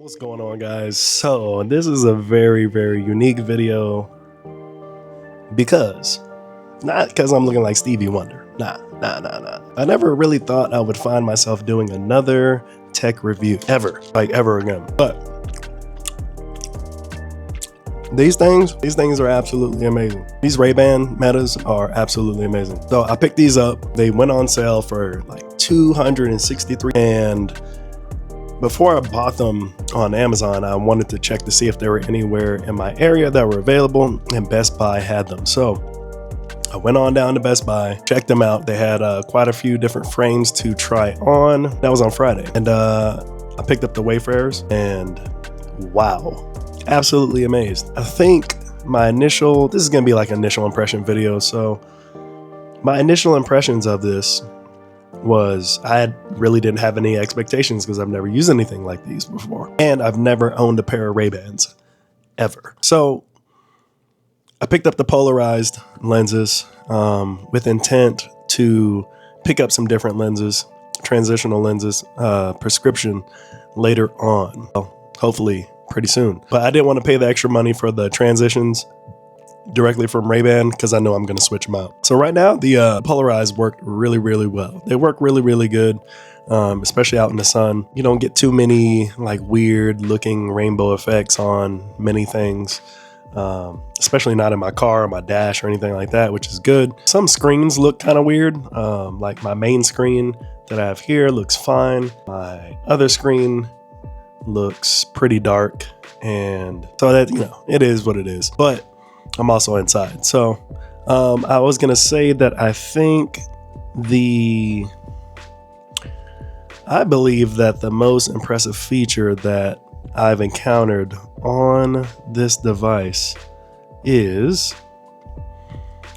What's going on, guys? So this is a very unique video because not because I'm looking like Stevie Wonder. Nah. I never really thought I would find myself doing another tech review ever again. But these things are absolutely amazing. These Rayban Metas are absolutely amazing. So I picked these up. They went on sale for like $263, and before I bought them on Amazon, I wanted to check to see if they were anywhere in my area that were available, and Best Buy had them. So I went on down to Best Buy, checked them out. They had quite a few different frames to try on. That was on Friday. And I picked up the Wayfarers, and wow, absolutely amazed. I think this is gonna be like an initial impression video. So my initial impressions of this was I really didn't have any expectations because I've never used anything like these before. And I've never owned a pair of Ray-Bans ever. So I picked up the polarized lenses with intent to pick up some different lenses, transitional lenses, prescription later on. Well, hopefully pretty soon. But I didn't want to pay the extra money for the transitions directly from Rayban because I know I'm going to switch them out. So right now the polarized worked really well. They work really good, especially out in the sun. You don't get too many like weird looking rainbow effects on many things, especially not in my car or my dash or anything like that, which is good. Some screens look kind of weird, like my main screen that I have here looks fine. My other screen looks pretty dark, and so that, you know, it is what it is. But I'm also inside. So I was gonna say that I believe that the most impressive feature that I've encountered on this device is,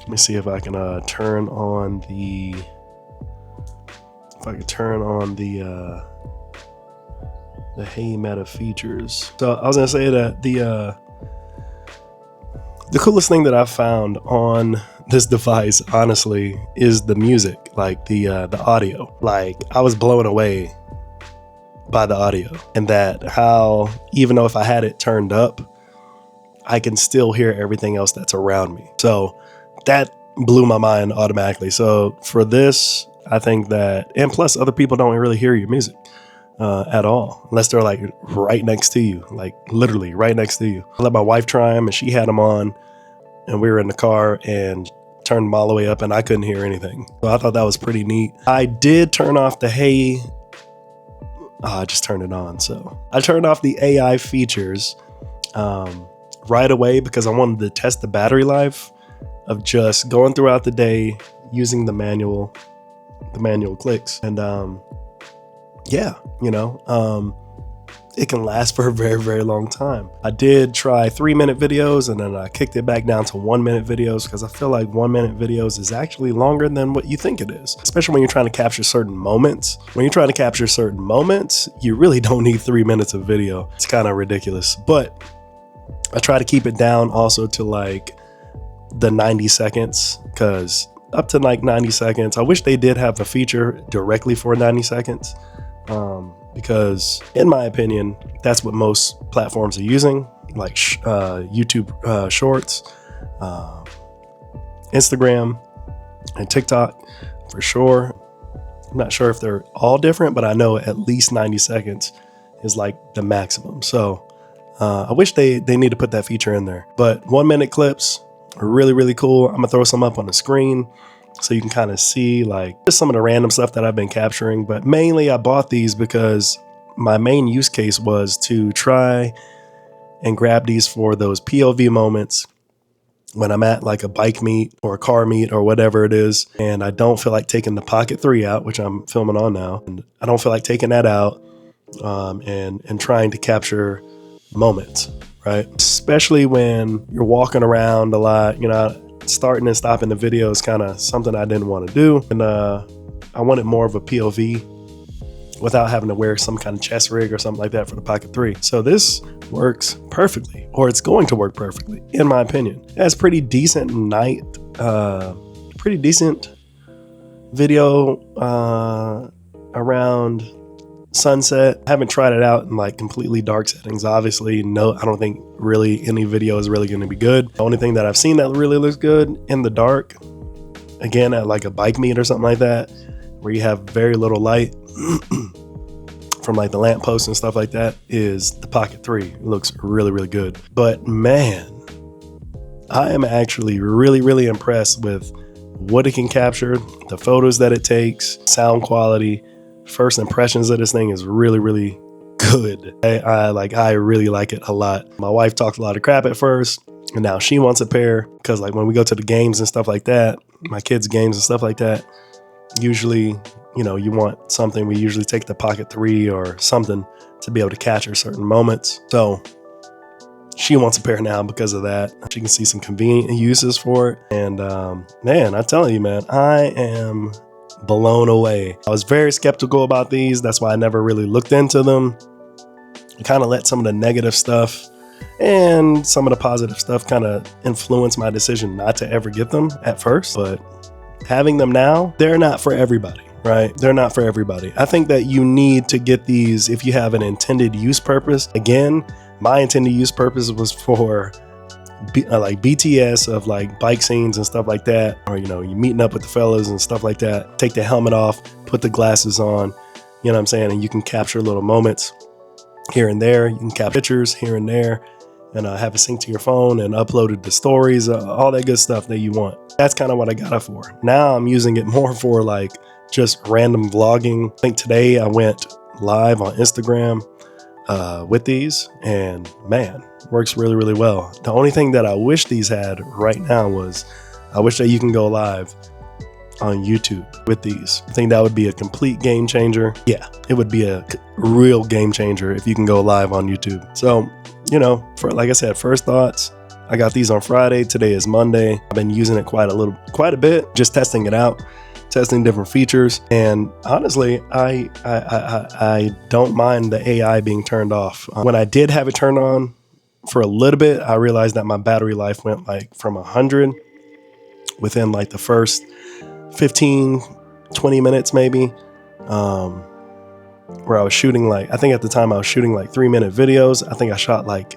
let me see if I can turn on the Hey Meta features. So I was gonna say that the coolest thing that I've found on this device, honestly, is the music, like the audio. Like, I was blown away by the audio, and that how, even though if I had it turned up, I can still hear everything else that's around me. So that blew my mind automatically. So for this, I think that, and plus other people don't really hear your music at all, unless they're like right next to you, like literally right next to you. I let my wife try them, and she had them on, and we were in the car and turned them all the way up, and I couldn't hear anything. So I thought that was pretty neat. I did turn off the Hey, I just turned it on. So I turned off the AI features right away because I wanted to test the battery life of just going throughout the day using the manual clicks. And yeah, you know, it can last for a very long time. I did try 3-minute videos, and then I kicked it back down to 1-minute videos because I feel like 1-minute videos is actually longer than what you think it is, especially when you're trying to capture certain moments. When you're trying to capture certain moments, you really don't need 3 minutes of video. It's kind of ridiculous. But I try to keep it down also to like the 90 seconds, because up to like 90 seconds, I wish they did have a feature directly for 90 seconds. Because in my opinion, that's what most platforms are using, like YouTube Shorts, Instagram, and TikTok for sure. I'm not sure if they're all different, but I know at least 90 seconds is like the maximum. So I wish they need to put that feature in there. But 1-minute clips are really cool. I'm gonna throw some up on the screen so you can kind of see like just some of the random stuff that I've been capturing. But mainly I bought these because my main use case was to try and grab these for those POV moments when I'm at like a bike meet or a car meet or whatever it is, and I don't feel like taking the Pocket 3 out, which I'm filming on now, and I don't feel like taking that out and trying to capture moments, right? Especially when you're walking around a lot, you know. Starting and stopping the video is kind of something I didn't want to do, and I wanted more of a POV without having to wear some kind of chest rig or something like that for the Pocket 3. So this works perfectly, or it's going to work perfectly, in my opinion. It has pretty decent video around sunset. I haven't tried it out in like completely dark settings. Obviously, no, I don't think really any video is really going to be good. The only thing that I've seen that really looks good in the dark, again, at like a bike meet or something like that, where you have very little light from like the lampposts and stuff like that, is the Pocket 3. It looks really, really good. But man, I am actually really, really impressed with what it can capture, the photos that it takes, sound quality. First impressions of this thing is really, really good. I really like it a lot. My wife talked a lot of crap at first, and now she wants a pair, because like when we go to the games and stuff like that, my kids' games and stuff like that, usually, you know, you want something. We usually take the Pocket 3 or something to be able to capture certain moments. So she wants a pair now because of that. She can see some convenient uses for it. And man, I'm telling you, man, I am blown away. I was very skeptical about these. That's why I never really looked into them. I kind of let some of the negative stuff and some of the positive stuff kind of influence my decision not to ever get them at first. But having them now, they're not for everybody, right? They're not for everybody. I think that you need to get these if you have an intended use purpose. Again, my intended use purpose was for like BTS of like bike scenes and stuff like that, or you know, you meeting up with the fellas and stuff like that. Take the helmet off, put the glasses on, you know what I'm saying, and you can capture little moments here and there. You can capture pictures here and there, and have it synced to your phone and uploaded to stories, all that good stuff that you want. That's kind of what I got it for. Now I'm using it more for like just random vlogging. I think today I went live on Instagram with these, and man, works really, really well. The only thing that I wish these had right now was I wish that you can go live on YouTube with these. I think that would be a complete game changer. Yeah, it would be a real game changer if you can go live on YouTube. So, you know, for like I said, first thoughts, I got these on Friday. Today is Monday. I've been using it quite a bit, just testing it out, testing different features. And honestly, I don't mind the AI being turned off. When I did have it turned on for a little bit, I realized that my battery life went like from 100 within like the first 15, 20 minutes maybe, where I was shooting like, I think at the time I was shooting like 3-minute videos. I think I shot like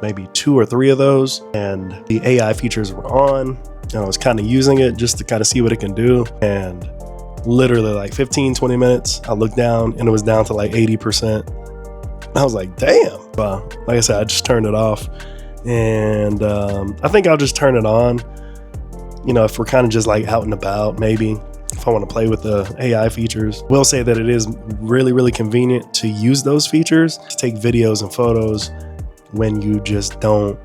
maybe 2 or 3 of those, and the AI features were on, and I was kind of using it just to kind of see what it can do. And literally like 15, 20 minutes, I looked down and it was down to like 80%. I was like, damn. But like I said, I just turned it off, and I think I'll just turn it on, you know, if we're kind of just like out and about, maybe if I want to play with the AI features. Will say that it is really, really convenient to use those features to take videos and photos when you just don't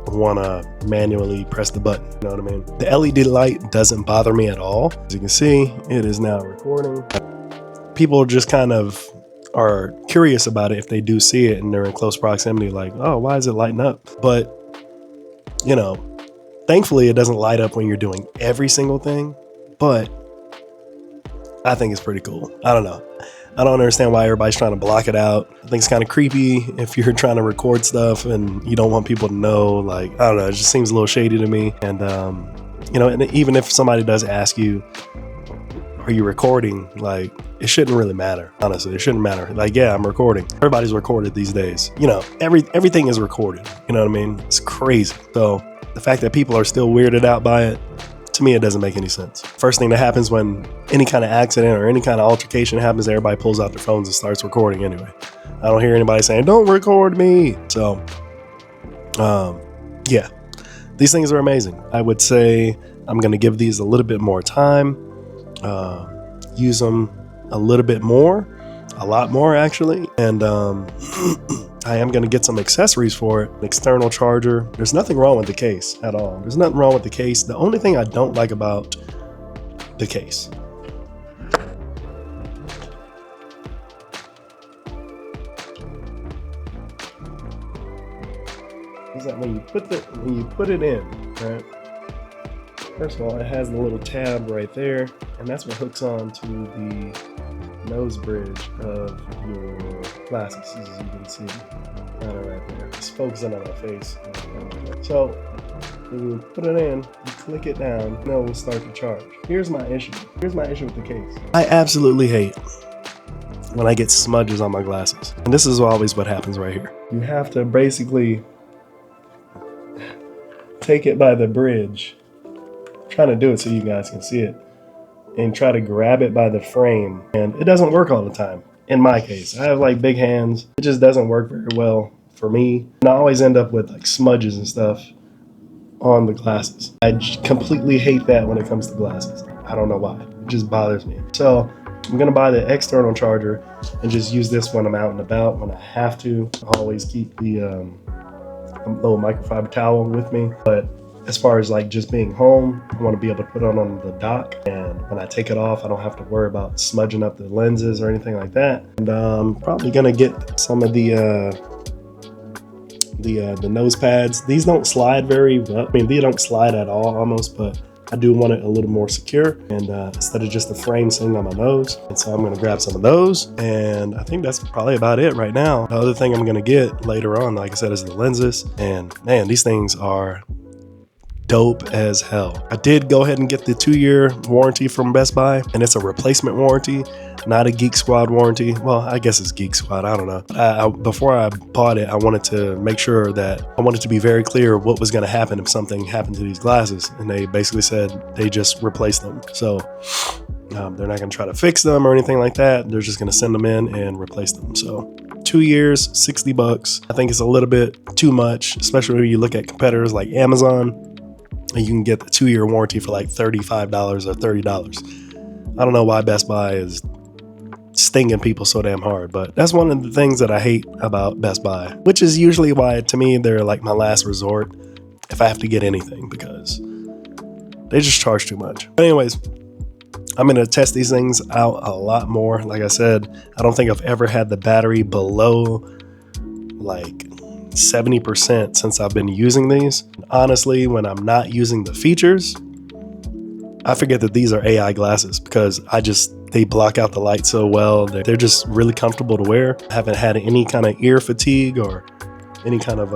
want to manually press the button, you know what I mean? The LED light doesn't bother me at all. As you can see, it is now recording. People just kind of are curious about it if they do see it and they're in close proximity, like, oh, why is it lighting up? But, you know, thankfully it doesn't light up when you're doing every single thing, but I think it's pretty cool. I don't know. I don't understand why everybody's trying to block it out. I think it's kind of creepy if you're trying to record stuff and you don't want people to know. Like, I don't know, it just seems a little shady to me. And, you know, and even if somebody does ask you, are you recording? Like, it shouldn't really matter. Honestly, it shouldn't matter. Like, yeah, I'm recording. Everybody's recorded these days. You know, everything is recorded. You know what I mean? It's crazy. So the fact that people are still weirded out by it, to me, it doesn't make any sense. First thing that happens when any kind of accident or any kind of altercation happens, everybody pulls out their phones and starts recording anyway. I don't hear anybody saying, don't record me. So, yeah, these things are amazing. I would say I'm going to give these a little bit more time, use them a little bit more, a lot more actually. And I am going to get some accessories for it, an external charger. There's nothing wrong with the case at all. There's nothing wrong with the case. The only thing I don't like about the case is that when you put it in, right? First of all, it has the little tab right there, and that's what hooks on to the nose bridge of your glasses, as you can see. Right there. It's focusing on my face. So when you put it in, you click it down, and it will start to charge. Here's my issue. Here's my issue with the case. I absolutely hate when I get smudges on my glasses. And this is always what happens right here. You have to basically take it by the bridge. I'm trying to do it so you guys can see it. And try to grab it by the frame. And it doesn't work all the time. In my case, I have like big hands. It just doesn't work very well for me. And I always end up with like smudges and stuff on the glasses. I completely hate that when it comes to glasses. I don't know why. It just bothers me. So I'm gonna buy the external charger and just use this when I'm out and about. When I have to, I always keep the little microfiber towel with me. But as far as like just being home, I want to be able to put it on the dock, and when I take it off, I don't have to worry about smudging up the lenses or anything like that. And I'm probably gonna get some of the nose pads. These don't slide very well. I mean, they don't slide at all almost, but I do want it a little more secure, and instead of just the frame sitting on my nose. And so I'm gonna grab some of those, and I think that's probably about it right now. The other thing I'm gonna get later on, like I said, is the lenses. And man, these things are dope as hell. I did go ahead and get the 2-year warranty from Best Buy, and it's a replacement warranty, not a Geek Squad warranty. Well, I guess it's Geek Squad, I don't know. Before I bought it, I wanted to make sure that I wanted to be very clear what was going to happen if something happened to these glasses, and they basically said they just replaced them. So they're not going to try to fix them or anything like that. They're just going to send them in and replace them. So 2 years, $60. I think it's a little bit too much, especially when you look at competitors like Amazon. And you can get the 2-year warranty for like $35 or $30. I don't know why Best Buy is stinging people so damn hard, but that's one of the things that I hate about Best Buy, which is usually why, to me, they're like my last resort if I have to get anything, because they just charge too much. But anyways, I'm going to test these things out a lot more. Like I said, I don't think I've ever had the battery below like 70% since I've been using these. Honestly, when I'm not using the features, I forget that these are AI glasses, because they block out the light so well. They're just really comfortable to wear. I haven't had any kind of ear fatigue or any kind of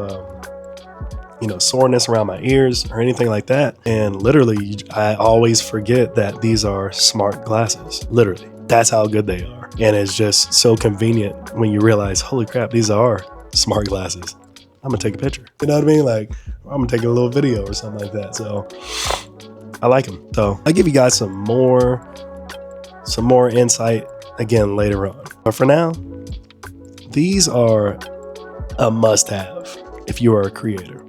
soreness around my ears or anything like that. And literally, I always forget that these are smart glasses. Literally, that's how good they are. And it's just so convenient when you realize, holy crap, these are smart glasses. I'm gonna take a picture. You know what I mean? Like, I'm gonna take a little video or something like that. So I like them. So I'll give you guys some more insight again later on. But for now, these are a must-have if you are a creator.